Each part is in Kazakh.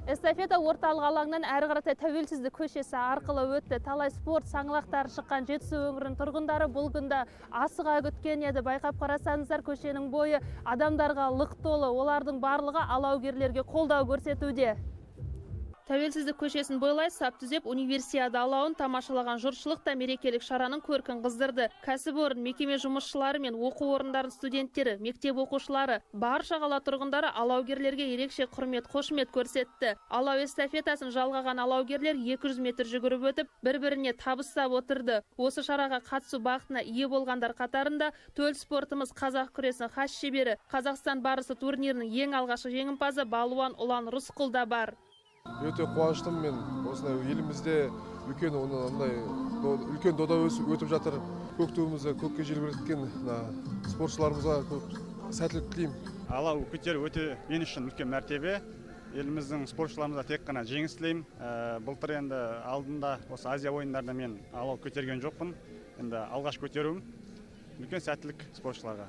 Эстафета орталық алаңнан әрі қаратай Тәуелсіздік көшесі арқылы өтті. Талай спорт саңлақтары шыққан Жетісу өңірінің тұрғындары бұл күнді асыға күткен еді. Байқап қарасаңыздар, көшенің бойы адамдарға лық толы. Олардың барлығы алаугерлерге қолдау көрсетуде. Тәуелсіздік көшесін бойлай сап түзеп универсиада алауын тамашалаған жұртшылық та мерекелік шараның көркін қыздырды. Кәсіпорын, мекеме жұмысшылары мен оқу орындарының студенттері, мектеп оқушылары, барша қала тұрғындары алаугерлерге ерекше құрмет, қошемет көрсетті. Алау эстафетасын жалғаған алаугерлер 200 метр жүгіріп өтіп, бір-біріне табыстап отырды. Осы шараға қатысу бақытына ие болғандар қатарында төл спортымыз қазақ күресінің хас шебері, Қазақстан барысы турнирінің ең алғашқы жеңімпазы балуан Ұлан Рысқұл да бар. Өте қуаныштымын мен. Осындай елімізде үлкен дода өтіп жатыр. Көк туымызды көкке желбіреткен спортшыларымызға көп сәттілік тілеймін. Алау көтеру өте мен үшін үлкен мәртебе. Еліміздің спортшыларымызға тек қана жеңіс тілеймін. Былтыр енді алдында осы Азия ойындарында мен алау көтерген жоқпын. Енді алғаш көтеруім үлкен сәттілік спортшыларға.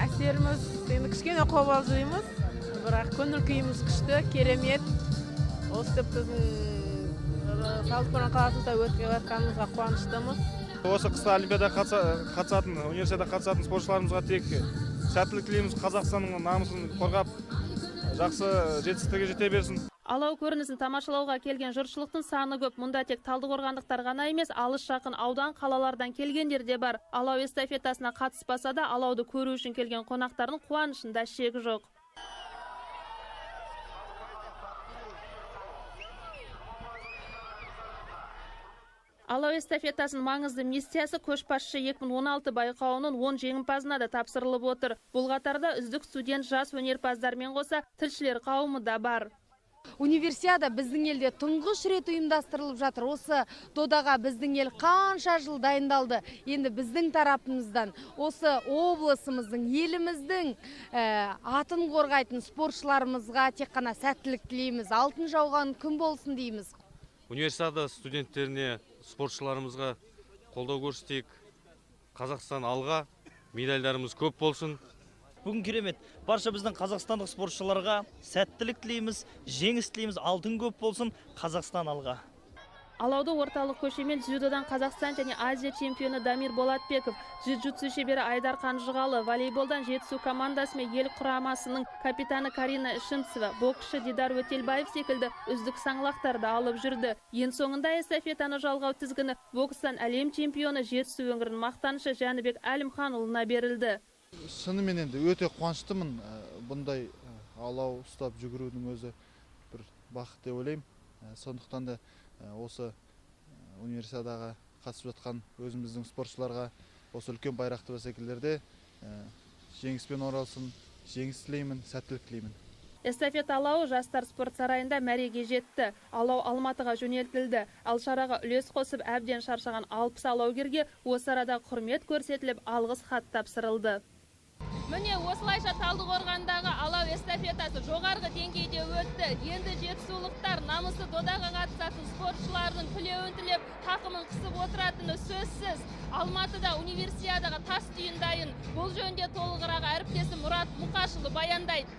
Әсеріміз енді кішкене қобалжимыз, бірақ көңіл күйіміз күшті, керемет. Осы біздің Талдықорған қаласында өтіп жатқанымызға қуаныштымыз. Осы қысқы олимпиада қатысатын, универсиада қатысатын спортшыларымызға тек сәттілік тілейміз. Қазақстанның намысын қорғап, жақсы жетістіктерге жете берсін. Алау көрінісін тамашалауға келген жұртшылықтың саны көп. Мұнда тек талдықорғандықтар ғана емес, алыс жақын аудан қалалардан келгендер де бар. Алау эстафетасына қатыспаса да, алауды көру үшін келген қонақтардың қуанышында шек жоқ. Алау эстафетасының маңызды миссиясы көшбасшы 2016 байқауының 10 жеңімпазына да тапсырылып отыр. Бұл қатарда үздік студент жас өнерпаздармен қоса тілшілер қауымы да бар. Универсиада біздің елде тұңғыш рет ұйымдастырылып жатыр. Осы додаға біздің ел қанша жыл дайындалды. Енді біздің тарапымыздан осы облысымыздың, еліміздің атын қорғайтын спортшыларымызға тек қана сәттілік тілейміз. Алтын жауған күн болсын дейміз. Универсиада студенттеріне, спортшыларымызға қолдау көрсетейік. Қазақстан алға, медальдарымыз көп болсын. Бүгін керемет. Барша біздің қазақстандық спортшыларға сәттілік тілейміз, жеңіс тілейміз, алтын көп болсын, Қазақстан алға. Алауды орталық көшемен дзюдодан Қазақстан және Азия чемпионы Дамир Болатбеков, джиу-джитсу шебері Айдар Қанжығалы, волейболдан Жетісу командасы мен ел құрамасының капитаны Карина Ішімцева, боксшы Дидар Өтелбаев секілді үздік саңлақтарды алып жүрді. Ең соңында эстафетаны жалғау тізгіні бокстан әлем чемпионы Жетісу өңірінің мақтанышы Жәнібек Әлімханұлына берілді. Шынымен енді өте қуаныштымын. Бұндай алау ұстап жүгірудің өзі бір бақыт деп ойлаймын. Сондықтан да осы универсиадаға қатысып жатқан өзіміздің спортшыларға осы үлкен байрақты бәсекелерде жеңіспен оралсын, жеңіс тілеймін, сәттілік тілеймін. Эстафета алауы жастар спорт сарайында мәреге жетті. Алау Алматыға жөнелтілді. Ал шараға үлес қосып әбден шаршаған 60 алаугерге осы арада құрмет көрсетіліп, алғыс хат тапсырылды. Міне осылайша Талдықорғандағы алау эстафетасы жоғарғы деңгейде өтті. Енді жетісулықтар намысы додаға қатысатын спортшылардың тілеуін тілеп, тақымын қысып отыратыны сөзсіз. Алматыда универсиадаға тас түйін дайын. Бұл жөнде толығырақ әріптесім Мұрат Мұқашұлы баяндайды.